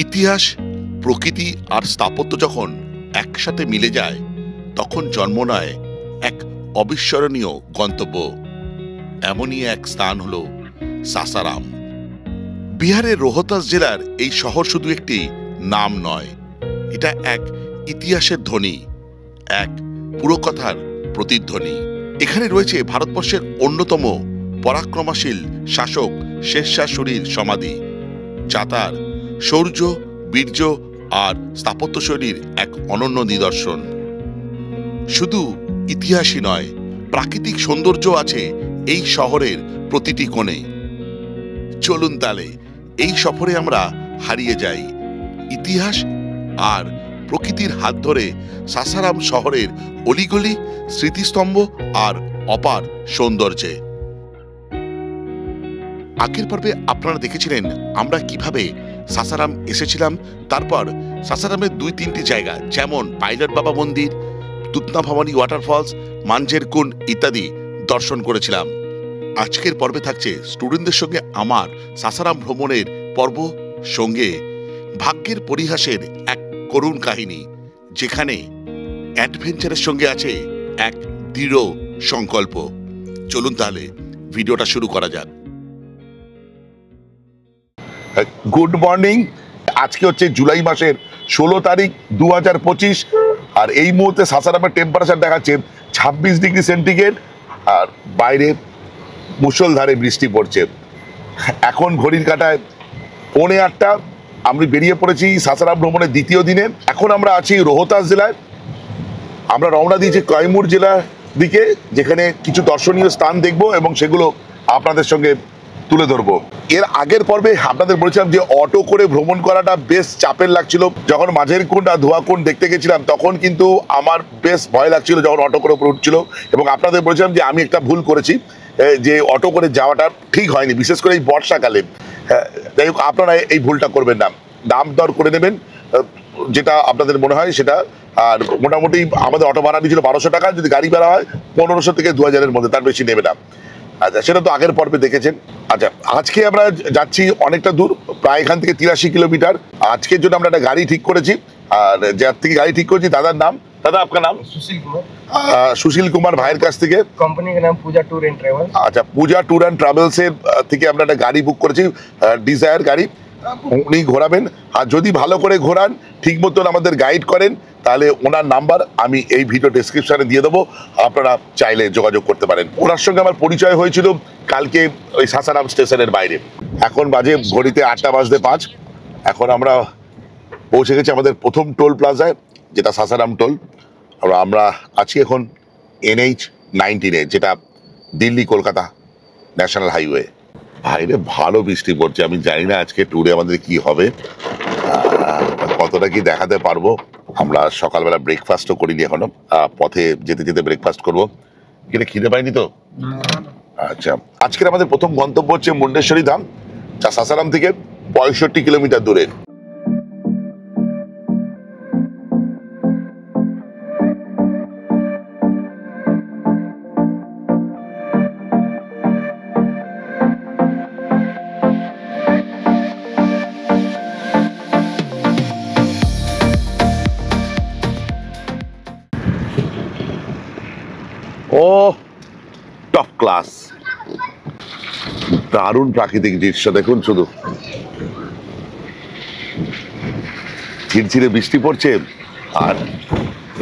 ইতিহাস, প্রকৃতি আর স্থাপত্য যখন একসাথে মিলে যায় তখন জন্ম নেয় এক অবিস্মরণীয় গন্তব্য। এমনই এক স্থান হল সাসারাম। বিহারের রোহতাস জেলার এই শহর শুধু একটি নাম নয়, এটা এক ইতিহাসের ধ্বনি, এক পুরকথার প্রতিধ্বনি। এখানে রয়েছে ভারতবর্ষের অন্যতম পরাক্রমশীল শাসক শেরশাহ সূরির সমাধি, যা তার শৌর্য, বীর্য আর স্থাপত্যশৈলীর এক অনন্য নিদর্শন। শুধু ইতিহাসই নয়, প্রাকৃতিক সৌন্দর্য আছে এই শহরের প্রতিটি কোণে। চলুন তাহলে এই সফরে আমরা হারিয়ে যাই ইতিহাস আর প্রকৃতির হাত ধরে সাসারাম শহরের অলিগলি, স্মৃতিস্তম্ভ আর অপার সৌন্দর্যে। আগের পর্বে আপনারা দেখেছিলেন আমরা কিভাবে সাসারাম এসেছিলাম, তারপর সাসারামের 2-3টি জায়গা যেমন পাইলট বাবা মন্দির, তুতনা ভবানী ওয়াটারফলস, মানঝের কুণ্ড ইত্যাদি দর্শন করেছিলাম। আজকের পর্বে থাকছে স্টুডেন্টদের সঙ্গে আমার সাসারাম ভ্রমণের পর্ব, সঙ্গে ভাগ্যের পরিহাসের এক করুণ কাহিনী, যেখানে অ্যাডভেঞ্চারের সঙ্গে আছে এক দৃঢ় সংকল্প। চলুন তাহলে ভিডিওটা শুরু করা যাক। Good morning. আজকে হচ্ছে জুলাই মাসের 16 তারিখ 2025, আর এই মুহূর্তে সাসারামের টেম্পারেচার দেখাচ্ছে 26 ডিগ্রি সেন্টিগ্রেড, আর বাইরে মুষলধারে বৃষ্টি পড়ছে। এখন ঘড়ির কাঁটায় 7:45। আমি বেরিয়ে পড়েছি সাসারাম ভ্রমণের দ্বিতীয় দিনে। এখন আমরা আছি রোহতাস জেলায়। আমরা রওনা দিয়েছি কৈমুর জেলার দিকে, যেখানে কিছু দর্শনীয় স্থান দেখব এবং সেগুলো আপনাদের সঙ্গে তুলে ধরবো। এর আগের পর্বে আপনাদের বলেছিলাম যে অটো করে ভ্রমণ করাটা বেশ চাপের লাগছিল। যখন মাঝের কুণ্ড আর ধোয়াকুণ্ড দেখতে গেছিলাম তখন কিন্তু আমার বেশ ভয় লাগছিল যখন অটো করে উপরে উঠছিল, এবং আপনাদের বলেছিলাম যে আমি একটা ভুল করেছি, যে অটো করে যাওয়াটা ঠিক হয়নি, বিশেষ করে এই বর্ষাকালে। যাই হোক, আপনারা এই ভুলটা করবেন না, দাম দর করে নেবেন যেটা আপনাদের মনে হয় সেটা। আর মোটামুটি আমাদের অটো ভাড়া নিয়েছিল 1200 টাকা, যদি গাড়ি ভাড়া হয় 1500 থেকে 2000-এর মধ্যে, তার বেশি নেবে না। আচ্ছা, সেটা তো আগের পর্বে দেখেছেন। আচ্ছা, আজকে আমরা যাচ্ছি অনেকটা দূর, প্রায় এখান থেকে 83 কিলোমিটার। আজকের জন্য আমরা একটা গাড়ি ঠিক করেছি, আর যার থেকে গাড়ি ঠিক করেছি দাদার নাম। দাদা, আপনার নাম? সুশীল কুমার। সুশীল কুমার ভাইয়ের কাছ থেকে। কোম্পানির নাম পূজা ট্যুর এন্ড ট্রাভেল। আচ্ছা, পূজা ট্যুর অ্যান্ড ট্রাভেলসের থেকে আমরা একটা গাড়ি বুক করেছি, ডিজায়ার গাড়ি। উনি ঘোরাবেন, আর যদি ভালো করে ঘোরান, ঠিক মতন আমাদের গাইড করেন, তাহলে ওনার নাম্বার আমি এই ভিডিও ডেসক্রিপশনে দিয়ে দেবো, আপনারা চাইলে যোগাযোগ করতে পারেন। ওনার সঙ্গে আমার পরিচয় হয়েছিল কালকে ওই সাসারাম স্টেশনের বাইরে। এখন বাজে ঘড়িতে 8:05। এখন আমরা পৌঁছে গেছি আমাদের প্রথম টোল প্লাজায়, যেটা সাসারাম টোল। আমরা আছি এখন NH-19-এ, যেটা দিল্লি কলকাতা ন্যাশনাল হাইওয়ে। বাইরে ভালো বৃষ্টি পড়ছে, আমি জানি না আজকে ট্যুরে আমাদের কি হবে, কতটা কি দেখাতে পারবো। আমরা সকালবেলা ব্রেকফাস্টও করিনি এখনো, পথে যেতে যেতে ব্রেকফাস্ট করবো। কিন্তু খিদে পাইনি তো? আচ্ছা, আজকের আমাদের প্রথম গন্তব্য হচ্ছে মুন্ডেশ্বরী ধাম, যা সাসারাম থেকে 65 কিলোমিটার দূরে। ও টপ ক্লাস, দারুণ প্রাকৃতিক দৃশ্য দেখুন শুধু। ঝিরঝিরে বৃষ্টি পড়ছে, আর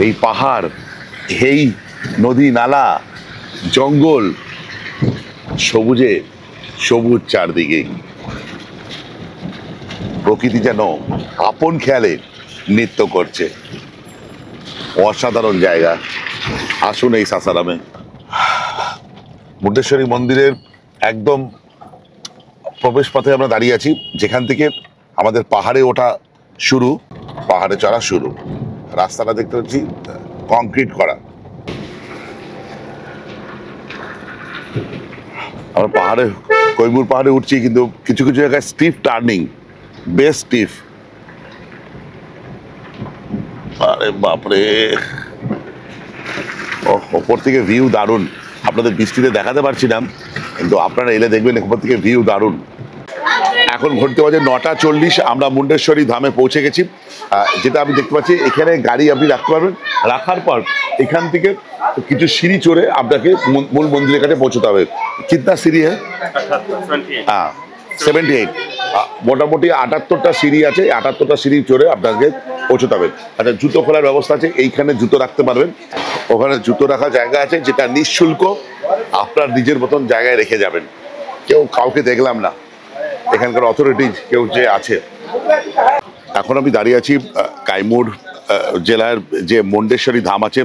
এই পাহাড়, এই নদী নালা, জঙ্গল, সবুজে সবুজ চারদিকে। প্রকৃতি যেন আপন খেয়ালে নৃত্য করছে। অসাধারণ জায়গা। আসুন এই সাসারামে। মুন্ডেশ্বরী মন্দিরের একদম প্রবেশ পথে আমরা দাঁড়িয়ে আছি, যেখান থেকে আমাদের পাহাড়ে ওঠা শুরু, পাহাড়ে চড়া শুরু। রাস্তাটা দেখতে পাচ্ছি কংক্রিট করা। আমরা পাহাড়ে, কৈমুর পাহাড়ে উঠছি, কিন্তু কিছু কিছু জায়গায় স্টিফ টার্নিং, বেশ স্টিফ। আরে বাপরে, ওপর থেকে ভিউ দারুণ। আপনাদের বৃষ্টিতে দেখাতে পারছি না, কিন্তু আপনারা এলে দেখবেন ওপর থেকে ভিউ দারুণ। এখন ঘড়িতে বাজে 9:40, আমরা মুন্ডেশ্বরী ধামে পৌঁছে গেছি। যেটা আমি দেখতে পাচ্ছি এখানে গাড়ি আপনি রাখতে পারবেন, রাখার পর এখান থেকে কিছু সিঁড়ি চড়ে আপনাকে মূল মন্দিরের কাছে পৌঁছতে হবে। কিতনা সিঁড়ি হ্যাঁ? 78। মোটামুটি 78টা সিঁড়ি আছে, 78টা সিঁড়ি চড়ে আপনাকে পৌঁছতে হবে। আচ্ছা, জুতো খোলার ব্যবস্থা আছে, এইখানে জুতো রাখতে পারবেন, ওখানে জুতো রাখার জায়গা আছে যেটা নিঃশুল্ক, আপনার নিজের মতন জায়গায় রেখে যাবেন। কেউ কাউকে দেখলাম না, এখানকার অথরিটি কেউ যে আছে। এখন আমি দাঁড়িয়ে আছি কাইমুর জেলার যে মুন্ডেশ্বরী ধাম আছে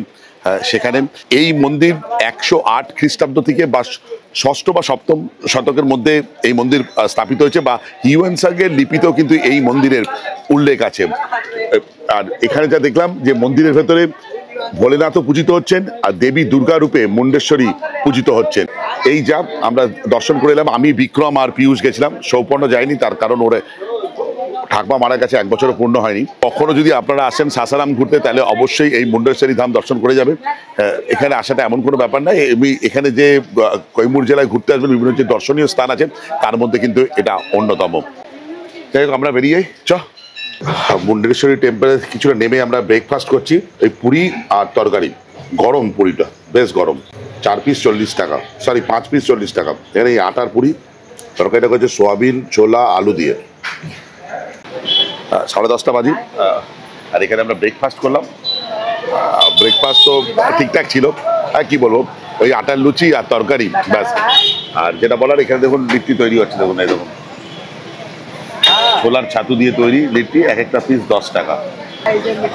সেখানে। এই মন্দির 108 খ্রিস্টাব্দ থেকে বা 6ষ্ঠ বা 7ম শতকের মধ্যে এই মন্দির স্থাপিত হয়েছে, বা হিউয়েনসাংয়ের লিপিতেও কিন্তু এই মন্দিরের উল্লেখ আছে। আর এখানে যা দেখলাম যে মন্দিরের ভেতরে ভোলেনাথও পূজিত হচ্ছেন আর দেবী দুর্গা রূপে মুন্ডেশ্বরী পূজিত হচ্ছেন। এই যা আমরা দর্শন করে এলাম। আমি, বিক্রম আর পিয়ুষ গেছিলাম, সৌপর্ণ যায়নি, তার কারণ ওরে ঠাকমা মারা গেছে, 1 বছরও পূর্ণ হয়নি। কখনো যদি আপনারা আসেন সাসারাম ঘুরতে, তাহলে অবশ্যই এই মুন্ডেশ্বরী ধাম দর্শন করে যাবেন। এখানে আসাটা এমন কোনো ব্যাপার নাই। এখানে যে কৈমুর জেলায় ঘুরতে আসবেন, বিভিন্ন যে দর্শনীয় স্থান আছে তার মধ্যে কিন্তু এটা অন্যতম। যাই হোক, আমরা বেরিয়ে চ মুন্ডেশ্বরী টেম্পলে কিছুটা নেমে আমরা ব্রেকফাস্ট করছি। এই পুরি আর তরকারি, গরম পুরিটা, বেশ গরম। 4 পিস 40 টাকা, সরি 5 পিস 40 টাকা। এখানে এই আটার পুরি, তরকারিটা করছে সোয়াবিন, ছোলা, আলু দিয়ে। 10:30 বাজি, আর এখানে আমরা ব্রেকফাস্ট করলাম। ব্রেকফাস্ট তো ঠিকঠাক ছিল, আর কি বলবো, ওই আটার লুচি আর তরকারি ব্যাস। আর যেটা বলার, এখানে দেখুন লিট্টি তৈরি হচ্ছে, দেখুন এই দেখুন ছোলার ছাতু দিয়ে তৈরি লিট্টি, এক একটা পিস 10 টাকা।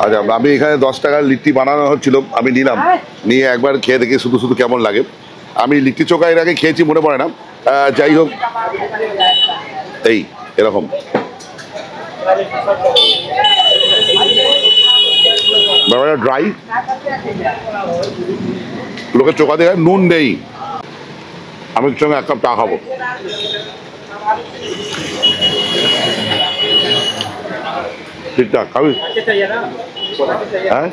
আচ্ছা, আমি এখানে 10 টাকার লিট্টি বানানো হচ্ছিল, আমি নিলাম, নিয়ে একবার খেয়ে দেখি শুধু শুধু কেমন লাগে। আমি লিট্টি চোখা এর আগে খেয়েছি, মনে পড়ে না। যাই হোক, এই এরকম ব্যাপারটা ড্রাই, লোকের চোখা দিয়ে নুন নেই। আমি সঙ্গে 1 কাপ চা খাবো। ঠিকঠাক খাবি? হ্যাঁ,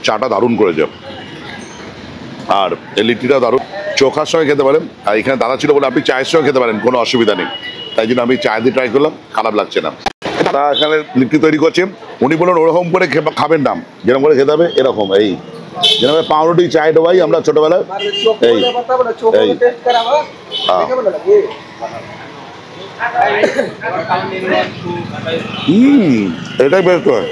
চাটা দারুণ করেছে, আর এই লিট্টিটা দারুণ। চোখার সঙ্গে খেতে পারেন, আর এখানে দাদা ছিল বলে আপনি চায়ের সঙ্গে খেতে পারেন, কোনো অসুবিধা নেই। তাই জন্য আমি চা দিয়ে ট্রাই করলাম, খারাপ লাগছে না। দাদা এখানে লিট্টি তৈরি করছে, উনি বললেন ওরকম করে খাবেন না, যেরকম করে খেতে হবে এরকম। এই যেরকম পাউরুটি চায় ডোবাই আমরা ছোটবেলায়, এই এই এটাই বেস্ট হয়।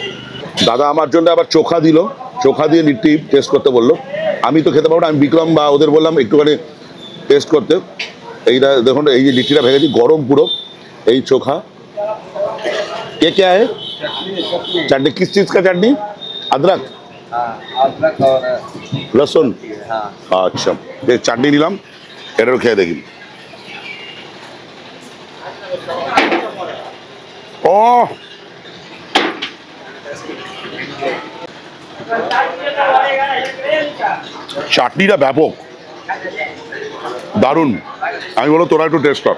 দাদা আমার জন্য আবার চোখা দিল, চোখা দিয়ে লিট্টি টেস্ট করতে বললো। আমি তো খেতে পারবো না, আমি বিক্রম বা ওদের বললাম একটুখানি টেস্ট করতে। এইটা দেখুন, এই যে লিট্টিটা ভেঙেছি গরম পুরো, এই চোখা। ये क्या है? चटनी किस चीज का चटनी? अदरक, अदरक और लहसुन। हाँ, अच्छा, ये चटनी নিলাম, এটাও খেয়ে দেখি। ও চাটনিটা ব্যাপক, দারুণ। আমি বলো তোরা একটু টেস্ট কর।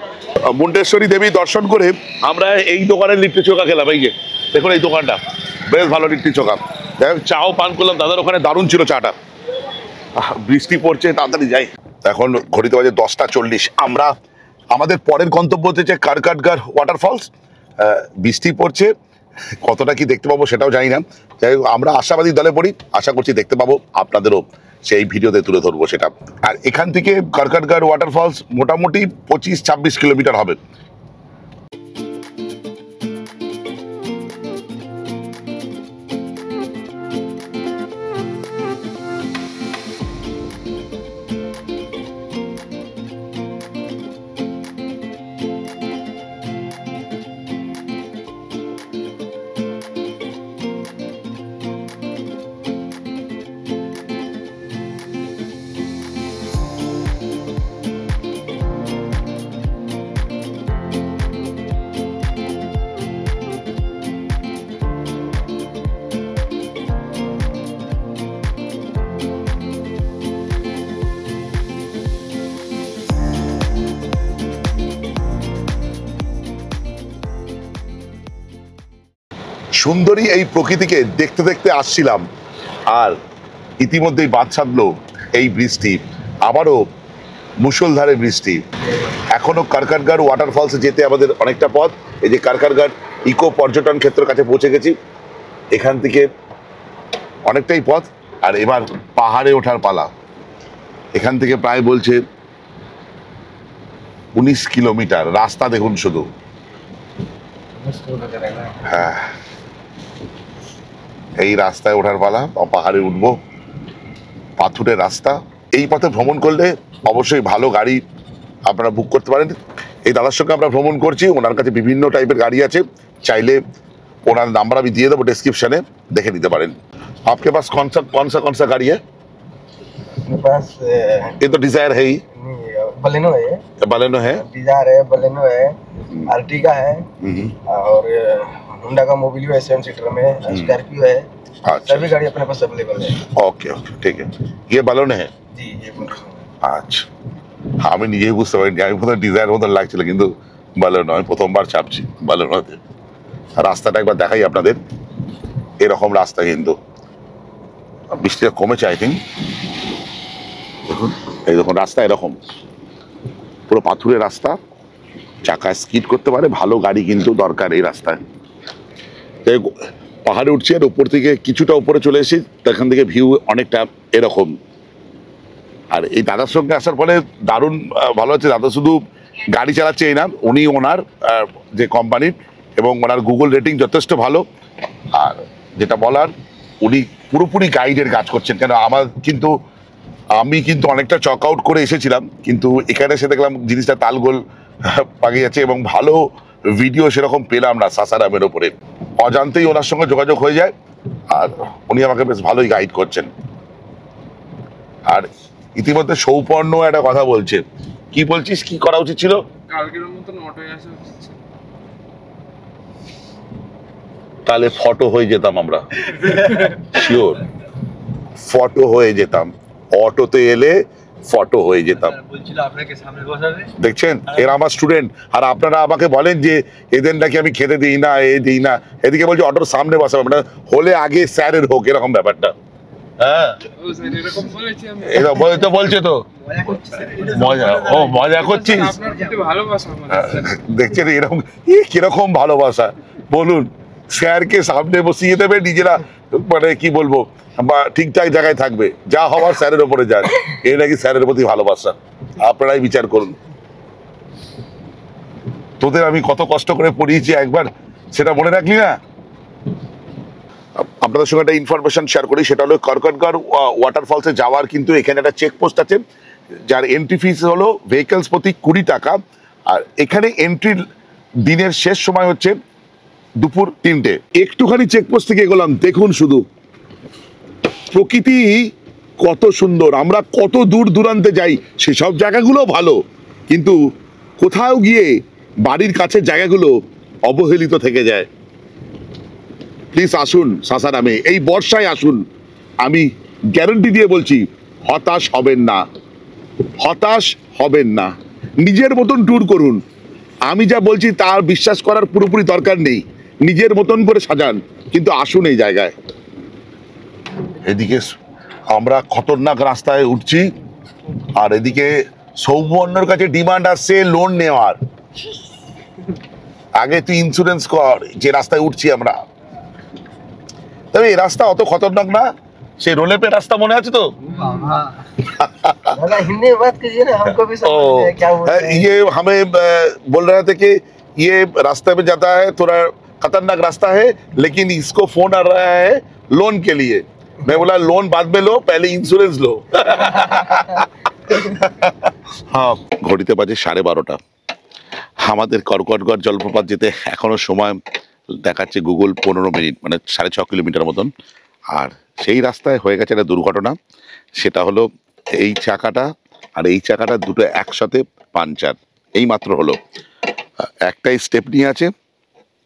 মুন্ডেশ্বরী দেবী দর্শন করে আমরা এই দোকানের লিট্টি চোখা খেলাম। এই যে দেখুন, এই দোকানটা বেশ ভালো লিট্টি চোখা। চাও পান করলাম, দাদার ওখানে দারুণ ছিল চাটা। বৃষ্টি পড়ছে, তাড়াতাড়ি যাই। এখন ঘড়িতে বাজে 10:40। আমরা আমাদের পরের গন্তব্য হচ্ছে কারকাটগার ওয়াটারফলস। বৃষ্টি পড়ছে, কতটা কি দেখতে পাবো সেটাও জানি না। যাই হোক, আমরা আশাবাদী দলে পড়ি, আশা করছি দেখতে পাবো, আপনাদেরও সেই ভিডিওতে তুলে ধরবো সেটা। আর এখান থেকে কারকাটগার ওয়াটারফলস মোটামুটি 25-26 কিলোমিটার হবে। সুন্দরী এই প্রকৃতিকে দেখতে দেখতে আসছিলাম, আর ইতিমধ্যেই বাদ সাধলো এই বৃষ্টি। আবারও মুষলধারে বৃষ্টি। এখনো কারকারগাঁড় ওয়াটারফলসে যেতে আমাদের অনেকটা পথ। এই যে কারকারগাঁড় ইকো পর্যটন ক্ষেত্রের কাছে পৌঁছে গেছি, এখান থেকে অনেকটাই পথ। আর এবার পাহাড়ে ওঠার পালা। এখান থেকে প্রায় বলছে 19 কিলোমিটার রাস্তা, দেখুন শুধু। হ্যাঁ, এই রাস্তায় ওঠার পালা, পাহাড়ে উঠবো, পাথুরের রাস্তা। এই পথে ভ্রমণ করলে অবশ্যই ভালো গাড়ি আপনারা বুক করতে পারেন। এই দাদার সঙ্গে আমরা ভ্রমণ করছি, ওনার কাছে বিভিন্ন টাইপের গাড়ি আছে, চাইলে ওনার নাম্বার আমি দিয়ে দেবো ডিসক্রিপশনে, দেখে নিতে পারেন। आपके पास कौन सा गाड़ी है? मेरे पास ये तो डिजायर है ही, बलेनो है, है डिजायर है, बलेनो है, आर्टिगा है, और होंडा का मोबिलियो है 7 सीटर में, स्कॉर्पियो है। अच्छा, सभी गाड़ी अपने पास अवेलेबल है। ओके ओके, ठीक है। ये बलोन है? जी, ये बोल আচ্ছা, আমি নিজেই বুঝতে পারিনি, আমি প্রথমে ডিজায়ার মতো লাগছিল, কিন্তু বালোনো। আমি প্রথমবার চাপছি বালোনোতে। রাস্তাটা একবার দেখাই আপনাদের, এরকম রাস্তা, কিন্তু বৃষ্টিটা কমেছে আই থিঙ্ক। দেখুন, এই দেখুন রাস্তা এরকম, পুরো পাথুরের রাস্তা, চাকা স্কিড করতে পারে, ভালো গাড়ি কিন্তু দরকার এই রাস্তায়। পাহাড়ে উঠছি, আর উপর থেকে কিছুটা উপরে চলে এসেছি, এখান থেকে ভিউ অনেকটা এরকম। আর এই দাদার সঙ্গে আসার ফলে দারুণ ভালো হচ্ছে। দাদা শুধু গাড়ি চালাচ্ছে এই না, উনি ওনার যে কোম্পানির এবং ওনার গুগল রেটিং যথেষ্ট ভালো। আর যেটা বলার, উনি পুরোপুরি গাইডের কাজ করছেন। কেন আমি কিন্তু অনেকটা চক আউট করে এসেছিলাম, কিন্তু এখানে এসে দেখলাম জিনিসটা তালগোল পাকিয়ে যাচ্ছে, এবং ভালো ভিডিও সেরকম পেলাম না সাসারামের ওপরে। অজান্তেই ওনার সঙ্গে যোগাযোগ হয়ে যায়, আর উনি আমাকে বেশ ভালোই গাইড করছেন। আর ইতিমধ্যে সৌপর্ণ একটা কথা বলছে। কি বলছিস, কি করা উচিত ছিল? কালকের মতন অটোয় আসা উচিত ছিল। তাহলে ফটো হয়ে যেতাম আমরা, শিওর ফটো হয়ে যেতাম। অটোতে এলে ফটো হয়ে যেতাম। বলছিল আপনাকে সামনে বসাবে। দেখছেন, এরা আমার স্টুডেন্ট, আর আপনারা আমাকে বলেন যে এদের নাকি আমি খেতে দিই না, দিই না। এদিকে বলছে অটোর সামনে বসাবো, মানে হলে আগে স্যারের হোক, এরকম ব্যাপারটা। হ্যাঁ, ও স্যার এরকম বলেছি আমি। এরকম বলছে তো মজা করছিস। আপনার প্রতি ভালোবাসা আমার। দেখছেন এরকম কিরকম ভালোবাসা, বলুন। স্যারকে সামনে বসিয়ে দেবে, নিজেরা মানে কি বলবো, বা ঠিকঠাক জায়গায় থাকবে, যা হওয়ার স্যারের ওপরে যান। এই নাকি স্যারের প্রতি ভালোবাসা, আপনারাই বিচার করুন। তোদের আমি কত কষ্ট করে পড়িয়েছি, একবার সেটা মনে রাখলি না? আপনাদের সঙ্গে একটা ইনফরমেশন শেয়ার করি, সেটা হলো কারকারগাঁড় ওয়াটারফলসে যাওয়ার কিন্তু এখানে একটা চেকপোস্ট আছে, যার এন্ট্রি ফিস হলো ভেহিকলস প্রতি 20 টাকা। আর এখানে এন্ট্রি দিনের শেষ সময় হচ্ছে দুপুর 3টে। একটুখানি চেকপোস্ট থেকে এগোলাম, দেখুন শুধু প্রকৃতি কত সুন্দর। আমরা কত দূর দূরান্তে যাই, সেসব জায়গাগুলো ভালো, কিন্তু কোথাও গিয়ে বাড়ির কাছের জায়গাগুলো অবহেলিত থেকে যায়। প্লিজ আসুন সাসারামে, এই বর্ষায় আসুন। আমি গ্যারান্টি দিয়ে বলছি, হতাশ হবেন না, হতাশ হবেন না। নিজের মতন ট্যুর করুন। আমি যা বলছি তার বিশ্বাস করার পুরোপুরি দরকার নেই, নিজের মতন করে সাজান, কিন্তু আসুন এই জায়গায়। এদিকে আমরা খতরনাক রাস্তায় উঠছি, আর এদিকে সৌবর্ণর কাছে ডিমান্ড আসছে লোন নেওয়ার। আগে তুই ইন্স্যুরেন্স কর, যে রাস্তায় উঠছি আমরা। তবে এই রাস্তা অত খতরনাক না, সেই রোলে পে রাস্তা মনে আছে তো? दादा हिंदी में बात कीजिए ना, हमको भी समझ में आए क्या बोल रहे हैं। ये हमें बोल रहे थे कि ये रास्ते में जाता है, थोड़ा खतरनाक रास्ता है, लेकिन इसको फोन आ रहा है लोन के लिए। मैं बोला लोन बाद में लो, पहले इंश्योरेंस लो। हाँ, ঘড়িতে বাজে 12:30। আমাদের কর্কটগড় জলপ্রপাত যেতে এখনো সময় দেখাচ্ছে গুগল 15 মিনিট, মানে 6.5 কিলোমিটার মতন। আর সেই রাস্তায় হয়ে গেছে একটা দুর্ঘটনা। সেটা হলো এই চাকাটা আর এই চাকাটা দুটো একসাথে পাঞ্চার, এই মাত্র হলো। একটাই স্টেপ নিয়ে আছে,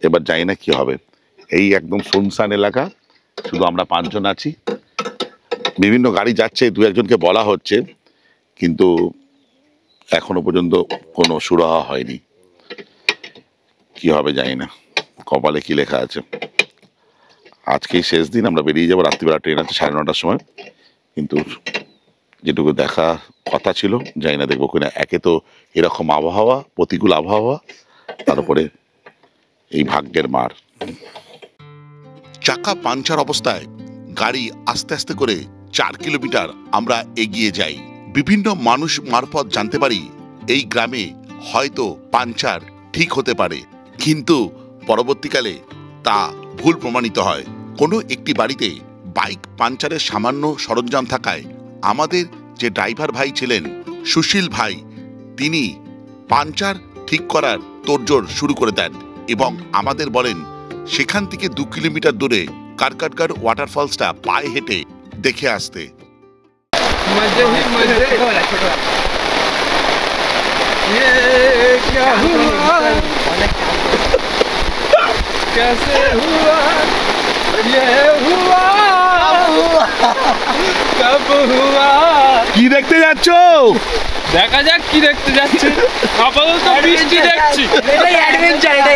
এবার জানি না কি হবে। এই একদম শুনশান এলাকা, শুধু আমরা 5 জন আছি। বিভিন্ন গাড়ি যাচ্ছে, 2-1জনকে বলা হচ্ছে, কিন্তু এখনো পর্যন্ত কোনো সুরাহা হয়নি। কি হবে জানি না, কপালে কি লেখা আছে। আজকেই শেষ দিন, আমরা বেরিয়ে যাবো। রাত্রিবেলা ট্রেন আছে 9:30টার সময়, কিন্তু যেটুকু দেখা কথা ছিল, জানি না দেখবো কিনা। একে তো এরকম আবহাওয়া, প্রতিকূল আবহাওয়া, তার উপরে এই ভাগ্যের মার। চাকা পাঞ্চার অবস্থায় গাড়ি আস্তে আস্তে করে 4 কিলোমিটার আমরা এগিয়ে যাই। বিভিন্ন মানুষ মারফত জানতে পারি এই গ্রামে হয়তো পাঞ্চার ঠিক হতে পারে, কিন্তু পরবর্তীকালে তা ভুল প্রমাণিত হয়। কোনো একটি বাড়িতে বাইক পাঞ্চারের সামান্য সরঞ্জাম থাকায় আমাদের যে ড্রাইভার ভাই ছিলেন সুশীল ভাই, তিনি পাঞ্চার ঠিক করার তোড়জোড় শুরু করে দেন এবং আমাদের বলেন সেখান থেকে 2 কিলোমিটার দূরে কারকাটগড় ওয়াটারফলসটা পায়ে হেঁটে দেখে আসতে। मजे ही मजे। ये क्या हुआ, कैसे हुआ, ये हुआ, कब हुआ। কি দেখতে যাচ্ছ? দেখা যাক কি দেখতে যাচ্ছে। আপাতত বৃষ্টি দেখছি। এটাই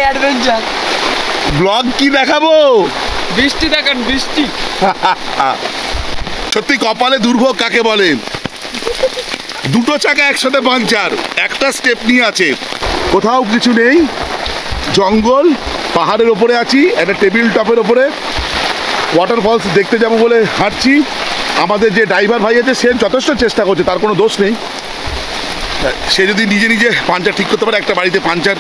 অ্যাডভেঞ্চার। ব্লগ কি দেখাবো? বৃষ্টি দেখান, বৃষ্টি। সত্যি কপালে দুর্ভোগ কাকে বলে। দুটো চাকা একসাথে পাঞ্চার, একটা স্টেপ নিয়ে আছে, কোথাও কিছু নেই, জঙ্গল, পাহাড়ের ওপরে আছি, একটা টেবিল টপের ওপরে ওয়াটারফলস দেখতে যাবো বলে হাঁটছি। আমাদের যে ড্রাইভার ভাই আছে সে যথেষ্ট চেষ্টা করছে, তার কোনো দোষ নেই। সে যদি নিজে নিজে পাঞ্চার ঠিক করতে পারে, একটা বাড়িতে পাঞ্চার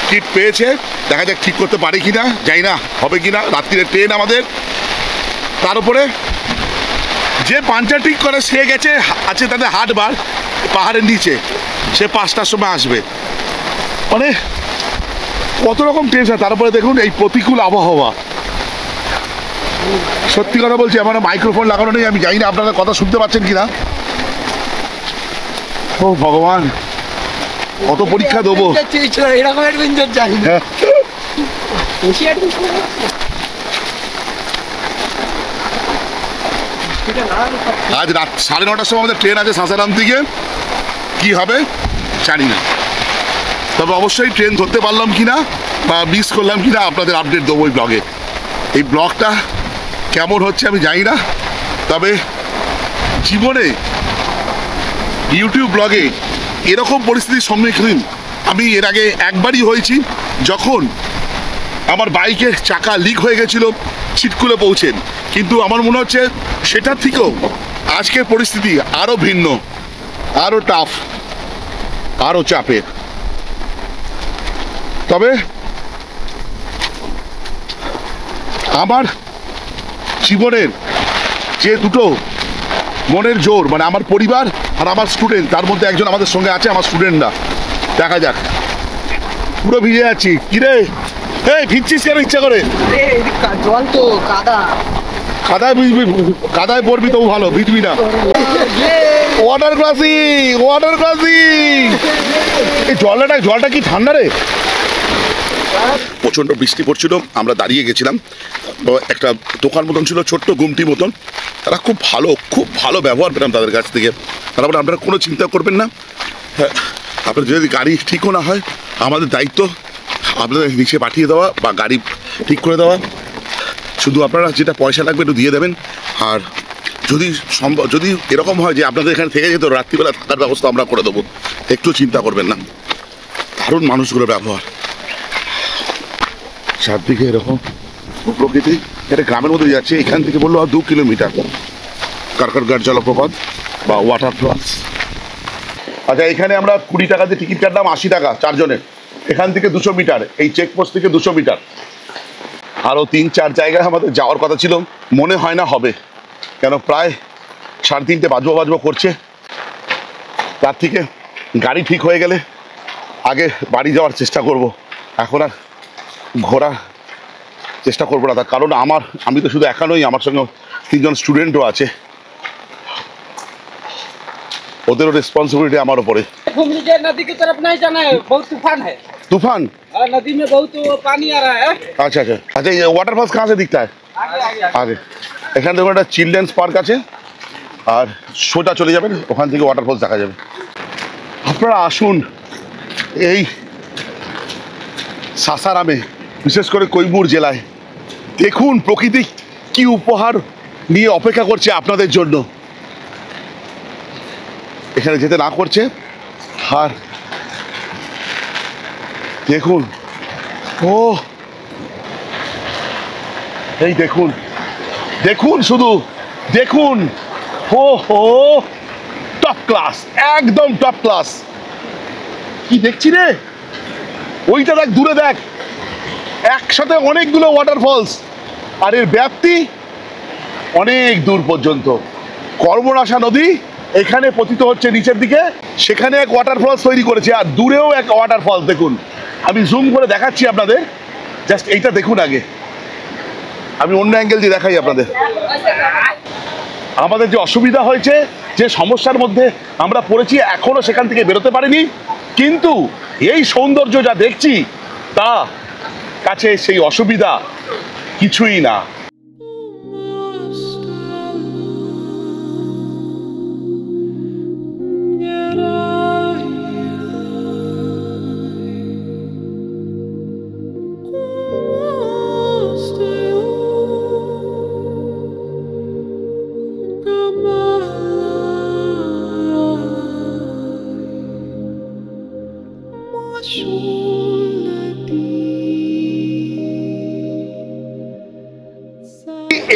কিট পেয়েছে, দেখা যাক ঠিক করতে পারে কিনা, জানি না হবে কিনা। রাত্রিরে ট্রেন আমাদের, তার উপরে যে পাঞ্চার ঠিক করে সে গেছে আছে তাদের হাটবার পাহাড়ের নিচে, সে 5টার সময় আসবে। মানে কত রকম টেনশন। তারপরে দেখুন এই প্রতিকূল আবহাওয়া। সত্যি কথা বলছি, আমার মাইক্রোফোন লাগানো নেই, আমি জানি না আপনারা কথা শুনতে পাচ্ছেন কিনা। ও ভগবান, কত পরীক্ষা দেবো। এরকম অ্যাডভেঞ্চার চাই। আজ রাত 9:30টার সময় আমাদের ট্রেন আছে সাসারাম থেকে, কি হবে জানি না। তবে অবশ্যই ট্রেন ধরতে পারলাম কিনা বা মিস করলাম কিনা আপনাদের আপডেট দেবো এই ব্লগে। এই ব্লগটা কেমন হচ্ছে আমি জানি না, তবে জীবনে ইউটিউব ব্লগে এরকম পরিস্থিতির সম্মুখীন আমি এর আগে একবারই হয়েছি, যখন আমার বাইকের চাকা লিক হয়ে গেছিল ছিটকুলে পৌঁছেন। কিন্তু আমার মনে হচ্ছে সেটার থেকেও আজকের পরিস্থিতি আরও ভিন্ন, আরও টাফ, আরও চাপের। তবে আমার জীবনের যে দুটো মনের জোর, মানে আমার পরিবার আর আমার স্টুডেন্ট, তার মধ্যে একজন আমাদের সঙ্গে আছে, আমার স্টুডেন্টরা। দেখা যাক। পুরো ভিজে যাচ্ছি। কিরে এই ভিজছিস কেন ইচ্ছা করে? জল তো কাদা, কাদায় ভিজবি, কাদায় পড়বি তবু ভালো, ভিজবি না। Water crossing, water crossing. এই জলটা কি ঠান্ডা রে? প্রচণ্ড বৃষ্টি পড়ছিল, আমরা দাঁড়িয়ে গেছিলাম। একটা দোকান মতন ছিল, ছোট্ট গুমটি মতন। তারা খুব ভালো ব্যবহার পেলাম তাদের কাছ থেকে। তারপরে আপনারা কোনো চিন্তা করবেন না, আপনার যদি গাড়ি ঠিকও না হয় আমাদের দায়িত্ব আপনাদের নিচে পাঠিয়ে দেওয়া বা গাড়ি ঠিক করে দেওয়া। শুধু আপনারা যেটা পয়সা লাগবে একটু দিয়ে দেবেন। আর যদি এরকম হয় যে আপনাদের এখানে থেকে যেত, রাত্রিবেলা থাকার ব্যবস্থা আমরা করে দেবো, একটু চিন্তা করবেন না। দারুণ মানুষগুলোর ব্যবহার, চারদিকে এরকম প্রকৃতি। এটা গ্রামের মধ্যে যাচ্ছে, এখান থেকে বললো 2 কিলোমিটার কারকাটগড় জলপ্রপাত বা ওয়াটারফলস। আচ্ছা, এখানে আমরা 20 টাকা দিয়ে টিকিট কাটলাম, 80 টাকা 4 জনের। এখান থেকে 200 মিটার, এই চেকপোস্ট থেকে 200 মিটার। আরও 3-4 জায়গায় আমাদের যাওয়ার কথা ছিল, মনে হয় না হবে, কেন প্রায় 3:30 বাজবো করছে। তার থেকে গাড়ি ঠিক হয়ে গেলে আগে বাড়ি যাওয়ার চেষ্টা করব। এখন আর ঘোরার চেষ্টা করবো না, তার কারণ আমি তো শুধু একা নই, আমার সঙ্গে 3 জন স্টুডেন্টও আছে, ওদেরও রেসপন্सिबिलिटी আমার উপরে। घूमने के नदी की तरफ नहीं जाना है, बहुत तूफान है। तूफान? नदी में बहुत पानी आ रहा है। अच्छा, ये वाटरफॉल्स कहाँ से दिखता है? আগে এখান থেকে একটা চিলড্রেন্স পার্ক আছে, আর সোজা চলে যাবেন, ওখান থেকে ওয়াটারফলস দেখা যাবে। আপনারা আসুন এই সাসারামে, বিশেষ করে কৈমুর জেলায়, দেখুন প্রকৃতি কি উপহার নিয়ে অপেক্ষা করছে আপনাদের জন্য। এখানে যেতে না করছে। আর দেখুন, ও এই দেখুন, দেখুন শুধু দেখুন, ও হো টপ ক্লাস, একদম টপ ক্লাস। কি দেখছি রে, ওইটা দেখ, দূরে দেখ, একসাথে অনেকগুলো ওয়াটারফলস, আর এর ব্যাপ্তি অনেক দূর পর্যন্ত। কর্মনাশা নদী এখানে পতিত হচ্ছে নিচের দিকে, সেখানে এক ওয়াটারফলস তৈরি করেছে, আর দূরেও এক ওয়াটারফলস দেখুন। আমি জুম করে দেখাচ্ছি আপনাদের, জাস্ট এইটা দেখুন আগে, আমি অন্য অ্যাঙ্গেল দিয়ে দেখাই আপনাদের। আমাদের যে অসুবিধা হয়েছে, যে সমস্যার মধ্যে আমরা পড়েছি, এখনো সেখান থেকে বেরোতে পারিনি, কিন্তু এই সৌন্দর্য যা দেখছি তা কাছে সেই অসুবিধা কিছুই না।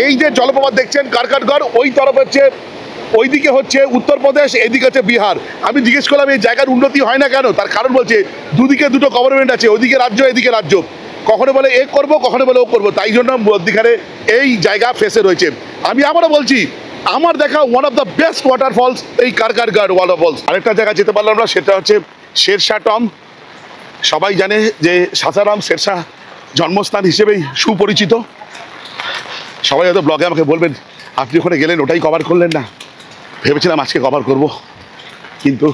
এই যে জলপ্রপাত দেখছেন কারকাটগড়, ওই তরফ হচ্ছে, ওইদিকে হচ্ছে উত্তরপ্রদেশ, এদিকে হচ্ছে বিহার। আমি জিজ্ঞেস করলাম এই জায়গার উন্নতি হয় না কেন, তার কারণ বলছে দুদিকে দুটো গভর্নমেন্ট আছে, ওইদিকে রাজ্য এদিকে রাজ্য, কখনো বলে এ করবো কখনো বলে ও করবো, তাই জন্য মধ্যিখানে এই জায়গা ফেসে রয়েছে। আমি আবারও বলছি, আমার দেখা one of the best waterfalls এই কারকাটগড় ওয়াটারফলস। আরেকটা জায়গা যেতে পারলাম না, সেটা হচ্ছে শেরশাহ টম। সবাই জানে যে সাসারাম শেরশাহ জন্মস্থান হিসেবেই সুপরিচিত। সবাই হয়তো ব্লগে আমাকে বলবেন আপনি ওখানে গেলেন, ওটাই কভার করলেন না। ভেবেছিলাম আজকে কভার করব, কিন্তু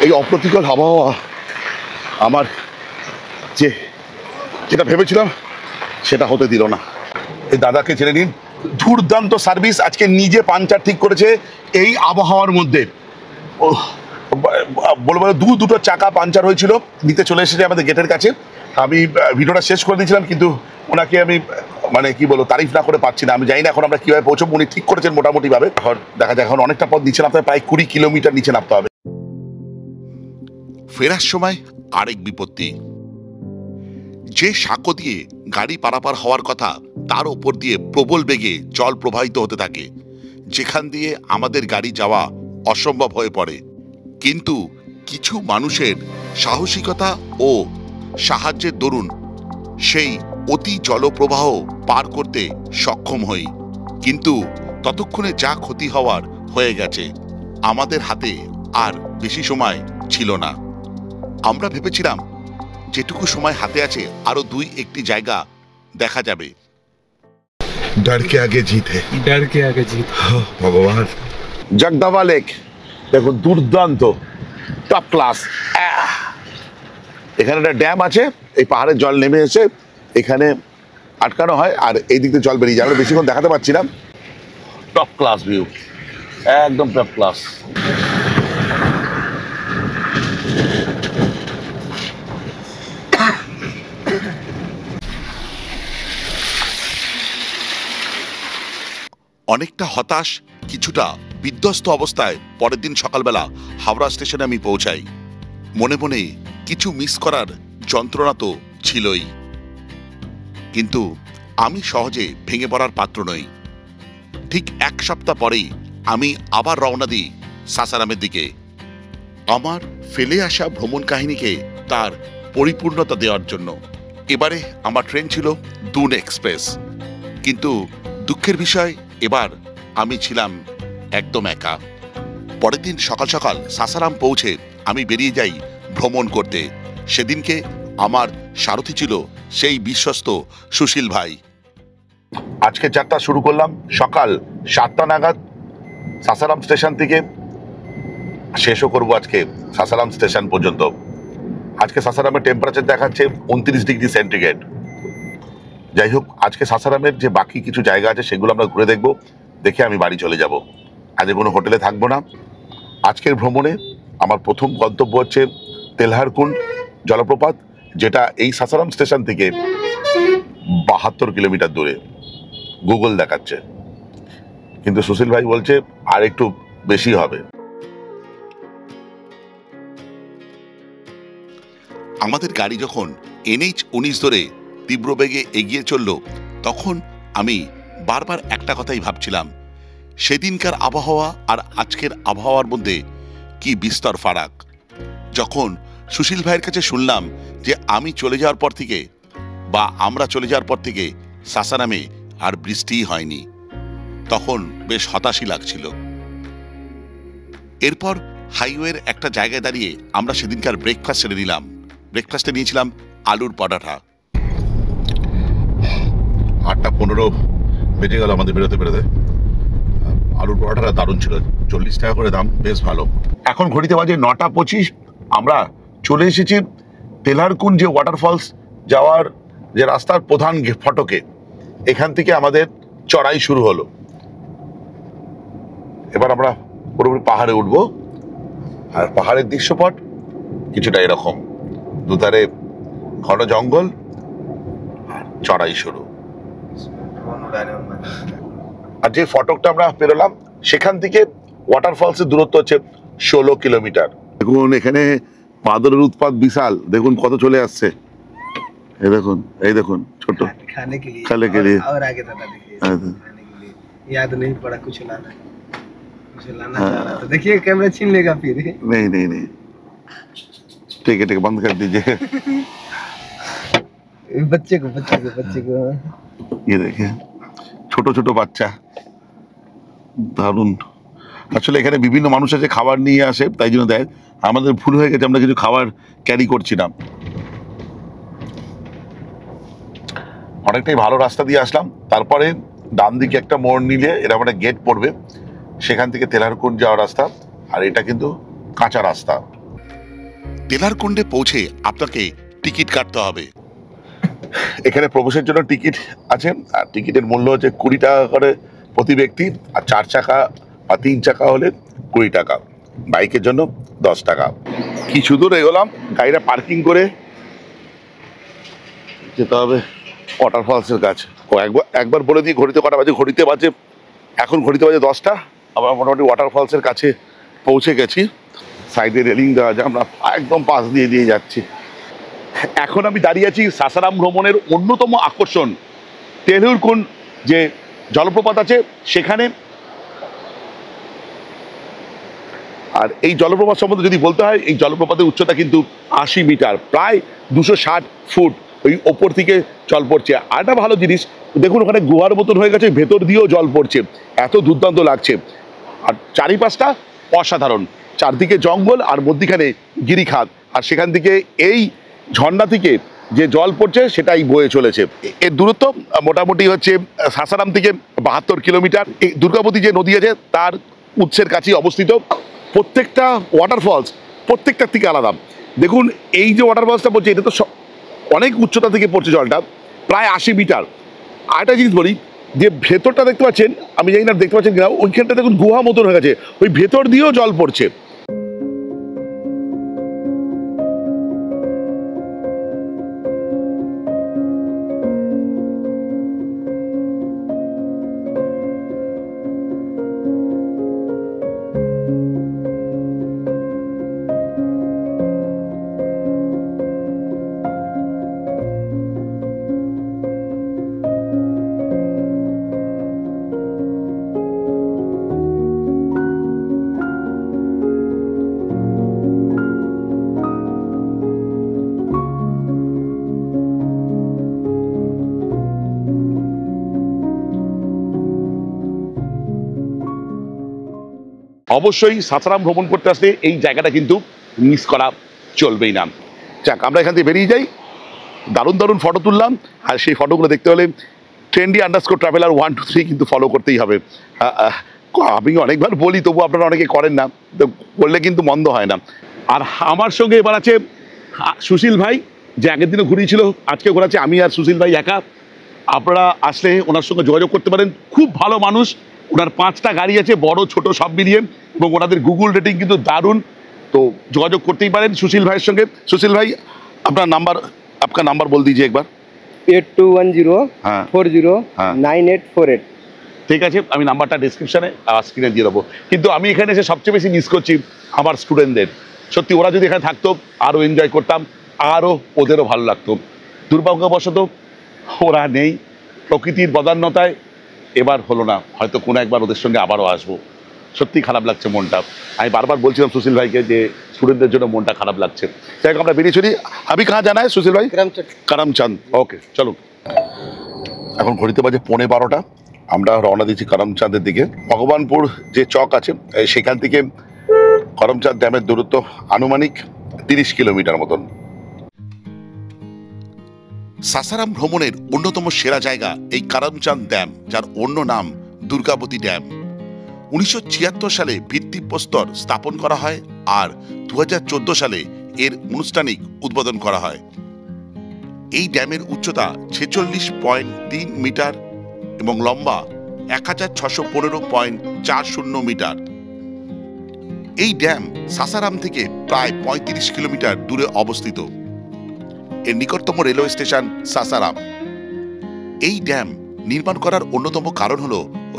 এই অপ্রতিকূল আবহাওয়া আমার যেটা ভেবেছিলাম সেটা হতে দিল না। এই দাদাকে ছেড়ে নিন, দুর্দান্ত সার্ভিস। আজকে নিজে পাঞ্চার ঠিক করেছে এই আবহাওয়ার মধ্যে। ও বলবো দুটো চাকা পাঞ্চার হয়েছিল, নিতে চলে এসেছে আমাদের গেটের কাছে। আমি ভিডিওটা শেষ করে দিয়েছিলাম, কিন্তু ওনাকে আমি মানে কি বলবো, তারিফ না করে পাচ্ছি না। আমি জানি না এখন আমরা কিভাবে পৌঁছবো, উনি ঠিক করেছেন মোটামুটি ভাবে। এখন দেখা যায়, এখন অনেকটা পথ নিচে নামতে হবে, প্রায় 20 কিলোমিটার নিচে নামতে হবে। ফেরার সময় আরেক বিপত্তি, যে সাঁকো দিয়ে গাড়ি পারাপার হওয়ার কথা তার ওপর দিয়ে প্রবল বেগে জল প্রবাহিত হতে থাকে, যেখান দিয়ে আমাদের গাড়ি যাওয়া অসম্ভব হয়ে পড়ে। কিন্তু কিছু মানুষের সাহসিকতা ও সাহায্যের দরুন সেই অতি জলপ্রবাহ পার করতে সক্ষম হই। কিন্তু ততক্ষণে যা ক্ষতি হওয়ার হয়ে গেছে, আমাদের হাতে আর বেশি সময় ছিল না। আমরা ভেবেছিলাম যেটুকু সময় হাতে আছে আরো 2-1টি জায়গা দেখা যাবে। ডরকে আগে জিত হে, डर के आगे जीत। ভগবান। জগদাবা লেক দেখুন, দুর্দান্ত টপ ক্লাস। এখানে একটা ড্যাম আছে, এই পাহাড়ের জল নেমে এসে এখানে আটকানো হয়, আর এই দিক দিয়ে জল বেরিয়ে যায়। আমরা বেশিক্ষণ দেখাতে পারছি না। টপ ক্লাস ভিউ, একদম টপ ক্লাস। অনেকটা হতাশ, কিছুটা বিধ্বস্ত অবস্থায় পরের দিন সকালবেলা হাওড়া স্টেশনে আমি পৌঁছাই। মনে মনে কিছু মিস করার যন্ত্রণা তো ছিলই, কিন্তু আমি সহজে ভেঙে পড়ার পাত্র নই। ঠিক 1 সপ্তাহ পরেই আমি আবার রওনা দিই সাসারামের দিকে, আমার ফেলে আসা ভ্রমণ কাহিনীকে তার পরিপূর্ণতা দেওয়ার জন্য। এবারে আমার ট্রেন ছিল দুন এক্সপ্রেস, কিন্তু দুঃখের বিষয় এবার আমি ছিলাম একদম একা। পরের দিন সকাল সকাল সাসারাম পৌঁছে আমি বেরিয়ে যাই ভ্রমণ করতে। সেদিনকে আমার সারথি ছিল সেই বিশ্বস্ত সুশীল ভাই। আজকে যাত্রা শুরু করলাম সকাল 7টা নাগাদ সাসারাম স্টেশন থেকে, শেষও করবো আজকে সাসারাম স্টেশন পর্যন্ত। আজকে সাসারামের টেম্পারেচার দেখাচ্ছে 29 ডিগ্রি সেন্টিগ্রেড। যাই হোক, আজকে সাসারামের যে বাকি কিছু জায়গা আছে সেগুলো আমরা ঘুরে দেখবো, দেখে আমি বাড়ি চলে যাব। আজকে কোনো হোটেলে থাকবো না। আজকের ভ্রমণে আমার প্রথম গন্তব্য হচ্ছে তেলহারকুন্ড জলপ্রপাত, যেটা এই সাসারাম স্টেশন থেকে 72 কিলোমিটার দূরে গুগল দেখাচ্ছে, কিন্তু সুশীল ভাই বলছে আর একটু বেশি হবে। আমাদের গাড়ি যখন NH-19 ধরে তীব্র বেগে এগিয়ে চলল, তখন আমি বারবার একটা কথাই ভাবছিলাম, সেদিনকার আবহাওয়া আর আজকের আবহাওয়ার মধ্যে কি বিস্তর ফারাক। যখন সুশীল ভাইয়ের কাছে শুনলাম যে আমি চলে যাওয়ার পর থেকে বা আমরা চলে যাওয়ার পর থেকে সাসারামে আর বৃষ্টিই হয়নি, তখন বেশ হতাশই লাগছিল। এরপর হাইওয়ের একটা জায়গায় দাঁড়িয়ে আমরা সেদিনকার ব্রেকফাস্ট সেরে নিলাম। ব্রেকফাস্টে নিয়েছিলাম আলুর পরোটা। 8:15 বেজে গেল আমাদের বেরোতে বেরোতে। আলুর পরোটাটা দারুণ ছিল, 40 টাকা করে দাম, বেশ ভালো। এখন ঘড়িতে বাজে 9:25। আমরা চলে এসেছি তেলারকুন্ড যে ওয়াটারফলস যাওয়ার যে রাস্তার প্রধান ফটকে। এখান থেকে আমাদের চড়াই শুরু হলো। এবার আমরা পুরোপুরি পাহাড়ে উঠবো। আর পাহাড়ের দৃশ্যপট কিছুটা এরকম, দুধারে ঘন জঙ্গল আর চড়াই শুরু। আর যে ফটকটা আমরা পেরোলাম সেখান থেকে ওয়াটারফলসের দূরত্ব হচ্ছে 16 কিলোমিটার। দেখুন এখানে বাদরের উৎপাত বিশাল, দেখুন কত চলে আসছে। এই দেখুন ছোট खाने के लिए और आगे दादा देखिए खाने के लिए याद नहीं पड़ा कुछ लाना चाह रहा था। देखिए कैमरा छीन लेगा फिर। नहीं ठीक है बंद कर दीजिए। बच्चे को ये देखिए ছোট ছোট বাচ্চা, দারুণ। আসলে এখানে বিভিন্ন মানুষ আছে খাবার নিয়ে আসে, তাই জন্য দেয়। আমাদের ভুল হয়ে গেছে, আমরা কিছু খাবার ক্যারি করছিলাম। অনেকটাই ভালো রাস্তা দিয়ে আসলাম। তারপরে ডান দিকে একটা মোড় নিলে এরকম একটা গেট পড়বে, সেখান থেকে তেলারকুন্ড যাওয়ার রাস্তা। আর এটা কিন্তু কাঁচা রাস্তা। তেলারকুন্ডে পৌঁছে আপনাকে টিকিট কাটতে হবে। এখানে প্রবেশের জন্য টিকিট আছে, আর টিকিটের মূল্য হচ্ছে 20 টাকা করে প্রতি ব্যক্তি। আর 4 চাকা বা 3 চাকা হলে 20 টাকা, বাইকের জন্য 10 টাকা। কিছু দূর এগোলাম, গাড়িটা পার্কিং করে যেতে হবে ওয়াটারফলসের কাছে। একবার বলে দিই ঘড়িতে কটা বাজে। এখন ঘড়িতে বাজে 10টা। আমরা মোটামুটি ওয়াটারফলসের কাছে পৌঁছে গেছি। সাইডে রেলিং দেওয়া আছে, আমরা একদম পাশ দিয়ে যাচ্ছি। এখন আমি দাঁড়িয়ে আছি সাসারাম ভ্রমণের অন্যতম আকর্ষণ তেলারকুন্ড যে জলপ্রপাত আছে সেখানে। আর এই জলপ্রপাত সম্বন্ধে যদি বলতে হয়, এই জলপ্রপাতের উচ্চতা কিন্তু 80 মিটার, প্রায় 260 ফুট। ওই ওপর থেকে জল পড়ছে। আর একটা ভালো জিনিস দেখুন, ওখানে গুহার মতন হয়ে গেছে, ভেতর দিয়েও জল পড়ছে, এত দুর্দান্ত লাগছে। আর চারিপাশটা অসাধারণ, চারদিকে জঙ্গল আর মধ্যিখানে গিরিখাত। আর সেখান থেকে এই ঝর্ণা থেকে যে জল পড়ছে সেটাই বয়ে চলেছে। এর দূরত্ব মোটামুটি হচ্ছে সাসারাম থেকে 72 কিলোমিটার। এই দুর্গাবতী যে নদী আছে তার উৎসের কাছেই অবস্থিত। প্রত্যেকটা ওয়াটারফলস প্রত্যেকটার থেকে আলাদা। দেখুন এই যে ওয়াটারফলসটা পড়ছে, এটা তো অনেক উচ্চতা থেকে পড়ছে জলটা, প্রায় 80 মিটার। আর একটা জিনিস বলি, যে ভেতরটা দেখতে পাচ্ছেন, আমি জানি না দেখতে পাচ্ছেন কিনা, ওইখানটা দেখুন গুহা মতন হয়ে গেছে, ওই ভেতর দিয়েও জল পড়ছে। অবশ্যই সাসারাম ভ্রমণ করতে আসলে এই জায়গাটা কিন্তু মিস করা চলবেই না। যাক, আমরা এখান থেকে বেরিয়ে যাই। দারুণ দারুণ ফটো তুললাম, আর সেই ফটোগুলো দেখতে হলে trendy_traveler 1 2 3 কিন্তু ফলো করতেই হবে। আমি অনেকবার বলি, তবু আপনারা অনেকে করেন না, তো করলে কিন্তু মন্দ হয় না। আর আমার সঙ্গে এবার আছে সুশীল ভাই, যে আগের দিনে ঘুরিয়েছিল, আজকে ঘোরাচ্ছে আমি আর সুশীল ভাই একা। আপনারা আসলে ওনার সঙ্গে যোগাযোগ করতে পারেন, খুব ভালো মানুষ। ওনার 5টা গাড়ি আছে, বড় ছোট সব মিলিয়ে, এবং ওনাদের গুগল রেটিং কিন্তু দারুণ। তো যোগাযোগ করতেই পারেন সুশীল ভাইয়ের সঙ্গে। সুশীল ভাই, আপনার নাম্বার বল দিজিए एक बार। 8210409848। ঠিক আছে, আমি নাম্বারটা ডিসক্রিপশনে স্ক্রিনে দিয়ে দেবো। কিন্তু আমি এখানে এসে সবচেয়ে বেশি মিস করছি আমার স্টুডেন্টদের। সত্যি ওরা যদি এখানে থাকতো আরও এনজয় করতাম। আরও ওদেরও ভালো লাগতো। দুর্ভাগ্যবশত ওরা নেই, প্রকৃতির বদান্যতায় এবার হলো না, হয়তো কোনো একবার ওদের সঙ্গে আবারও আসবো। সত্যি খারাপ লাগছে মনটা। আমি বারবার বলছিলাম সুশীল ভাইকে যে স্টুডেন্টদের জন্য মনটা খারাপ লাগছে। যাই হোক, আমরা বেরিয়ে চলি। আমি কাহা জানাই সুশীল ভাই? করমচাঁদ। ওকে, চলো। এখন ঘড়িতে বাজে 11:15। আমরা রওনা দিচ্ছি করমচাঁদের দিকে। ভগবানপুর যে চক আছে সেখান থেকে করমচাঁদ ড্যামের দূরত্ব আনুমানিক 30 কিলোমিটার মতন। সাসারাম ভ্রমণের অন্যতম সেরা জায়গা এই করমচাঁদ ড্যাম, যার অন্য নাম দুর্গাবতী ড্যাম। 1976 সালে ভিত্তিপ্রস্তর স্থাপন করা হয় আর 2014 সালে এর আনুষ্ঠানিক উদ্বোধন করা হয়। এই ড্যামের উচ্চতা 46.3 মিটার এবং লম্বা 1615.40 মিটার। এই ড্যাম সাসারাম থেকে প্রায় 35 কিলোমিটার দূরে অবস্থিত। এর নিকটতম রেলওয়ে স্টেশন সাসারাম। এই ড্যাম নির্মাণ করার অন্যতম কারণ হল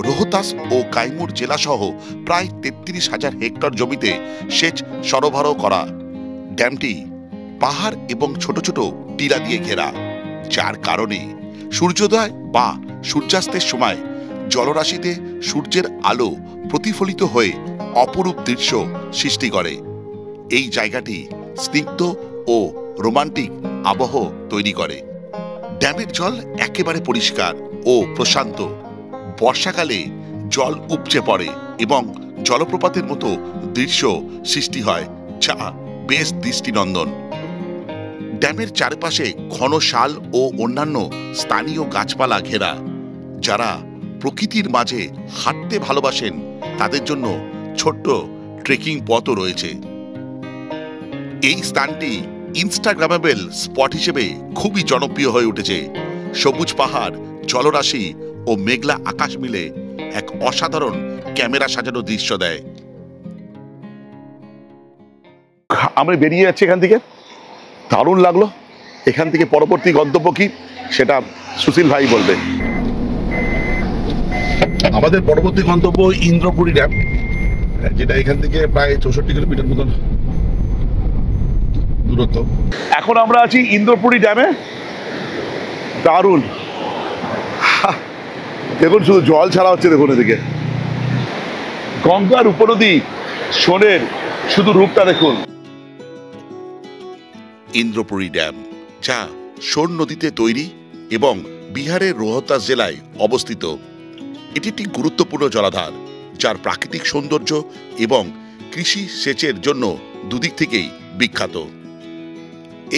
রোহতাস ও কাইমুর জেলা সহ প্রায় 33,000 হেক্টর জমিতে সেচ সরবরাহ করা। ড্যামটি পাহাড় এবং ছোট ছোট টিলা দিয়ে ঘেরা, যার কারণে সূর্যোদয় বা সূর্যাস্তের সময় জলরাশিতে সূর্যের আলো প্রতিফলিত হয়ে অপরূপ দৃশ্য সৃষ্টি করে। এই জায়গাটি স্নিগ্ধ ও রোমান্টিক আবহ তৈরি করে। ড্যামের জল একেবারে পরিষ্কার ও প্রশান্ত। বর্ষাকালে জল উপচে পড়ে এবং জলপ্রপাতের মতো দৃশ্য সৃষ্টি হয়, যা বেশ দৃষ্টিনন্দন। ড্যামের চারপাশে ঘন শাল ও অন্যান্য স্থানীয় গাছপালা ঘেরা। যারা প্রকৃতির মাঝে হাঁটতে ভালোবাসেন তাদের জন্য ছোট্ট ট্রেকিং পথও রয়েছে। এই স্থানটি ইনস্টাগ্রামেবল স্পট হিসেবে খুবই জনপ্রিয় হয়ে উঠেছে। সবুজ পাহাড়, জলরাশি ও মেঘলা আকাশ মিলে এক অসাধারণ ক্যামেরা সাজানো দৃশ্য দেয়। আমরা বেরিয়ে যাচ্ছি এখান থেকে, দারুণ লাগলো। এখান থেকে পরবর্তী গন্তব্য কি সেটা সুশীল ভাই বলবে। আমাদের পরবর্তী গন্তব্য ইন্দ্রপুরী ড্যাম, যেটা এখান থেকে প্রায় 64 কিলোমিটার মতন দূরত্ব। এখন আমরা আছি ইন্দ্রপুরী ড্যামে। দারুণ, দেখুন শুধু জল ছাড়া হচ্ছে। দেখুন এদিকে গঙ্গার উপনদী সোনের শুধু রূপটা দেখুন। ইন্দ্রপুরী ড্যাম, যা সোন নদীতে তৈরি এবং বিহারের রোহতাস জেলায় অবস্থিত। এটি একটি গুরুত্বপূর্ণ জলাধার, যার প্রাকৃতিক সৌন্দর্য এবং কৃষি সেচের জন্য দুদিক থেকেই বিখ্যাত।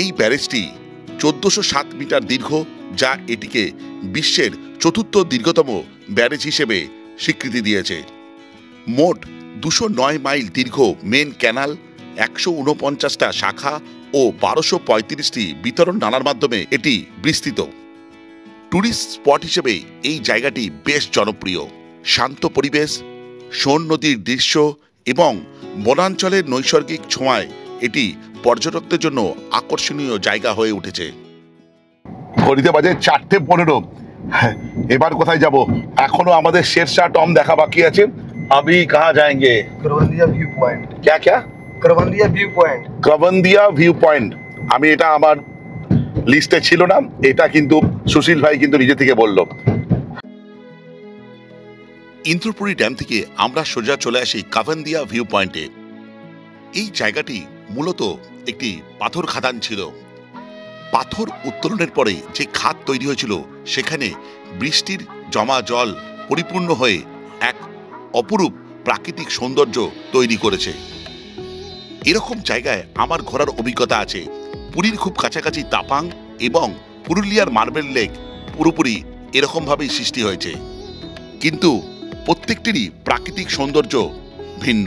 এই ব্যারেজটি 1407 মিটার দীর্ঘ, যা এটিকে বিশ্বের 4র্থ দীর্ঘতম ব্যারেজ হিসেবে স্বীকৃতি দিয়েছে। মোট 209 মাইল দীর্ঘ মেন ক্যানাল, 149টা শাখা ও 1235টি বিতরণ নালার মাধ্যমে এটি বিস্তৃত। ট্যুরিস্ট স্পট হিসেবে এই জায়গাটি বেশ জনপ্রিয়। শান্ত পরিবেশ, সোন নদীর দৃশ্য এবং বনাঞ্চলের নৈসর্গিক ছোঁয়ায় এটি পর্যটকদের জন্য আকর্ষণীয় জায়গা হয়ে উঠেছে। ঘড়িতে বাজে 4:15। এবার কোথায় যাব? এখনো আমাদের শেরশাহ টম দেখা বাকি আছে। अभी कहाँ जाएंगे? Karvandia viewpoint. क्या क्या? Karvandia viewpoint. Karvandia viewpoint. আমি এটা আমার লিস্টে ছিল না, এটা কিন্তু সুশীল ভাই কিন্তু নিজে থেকে বলল। ইন্দ্রপুরী ড্যাম থেকে আমরা সোজা চলে আসি কাভান্দিয়া ভিউ পয়েন্টে। এই জায়গাটি মূলত একটি পাথর খাদান ছিল। পাথর উত্তোলনের পরে যে খাদ তৈরি হয়েছিল, সেখানে বৃষ্টির জমা জল পরিপূর্ণ হয়ে এক অপরূপ প্রাকৃতিক সৌন্দর্য তৈরি করেছে। এরকম জায়গায় আমার ঘোরার অভিজ্ঞতা আছে। পুরীর খুব কাছাকাছি তাপাং এবং পুরুলিয়ার মার্বেল লেক পুরোপুরি এরকমভাবেই সৃষ্টি হয়েছে, কিন্তু প্রত্যেকটিরই প্রাকৃতিক সৌন্দর্য ভিন্ন।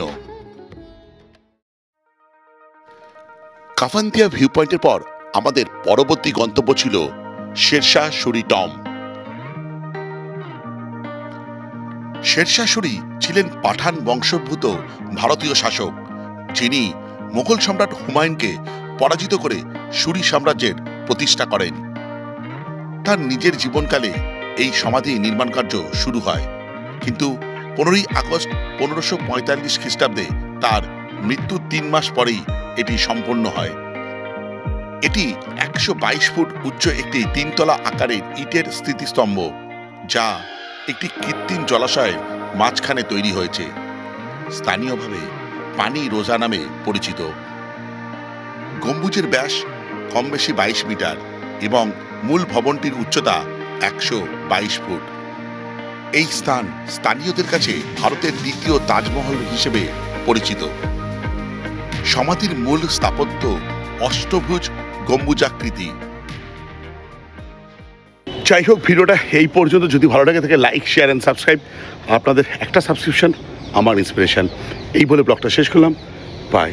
কাভান্দিয়া ভিউ পয়েন্টের পর আমাদের পরবর্তী গন্তব্য ছিল শেরশাহ সুরি টম। শেরশাহ সুরি ছিলেন পাঠান বংশোদ্ভূত ভারতীয় শাসক, যিনি মুঘল সম্রাট হুমায়ুনকে পরাজিত করে সুরি সাম্রাজ্যের প্রতিষ্ঠা করেন। তার নিজের জীবনকালে এই সমাধি নির্মাণ কার্য শুরু হয়, কিন্তু 15ই আগস্ট 1545 খ্রিস্টাব্দে তার মৃত্যুর 3 মাস পরেই এটি সম্পন্ন হয়। এটি 122 ফুট উচ্চ একটি 3 তলা আকারের ইটের স্মৃতিস্তম্ভ, যা একটি কৃত্রিম জলাশয়ের মাঝখানে তৈরি হয়েছে। স্থানীয়ভাবে পানি রোজা নামে পরিচিত। গম্বুজের ব্যাস কম বেশি 22 মিটার এবং মূল ভবনটির উচ্চতা 122 ফুট। এই স্থান স্থানীয়দের কাছে ভারতের দ্বিতীয় তাজমহল হিসেবে পরিচিত। সমাধির মূল স্থাপত্য অষ্টভুজ গম্বুজাকৃতি। যাই হোক, ভিডিওটা এই পর্যন্ত। যদি ভালো লাগে থাকে লাইক, শেয়ার অ্যান্ড সাবস্ক্রাইব। আপনাদের একটা সাবস্ক্রিপশন আমার ইন্সপিরেশন। এই বলে ব্লগটা শেষ করলাম। বাই।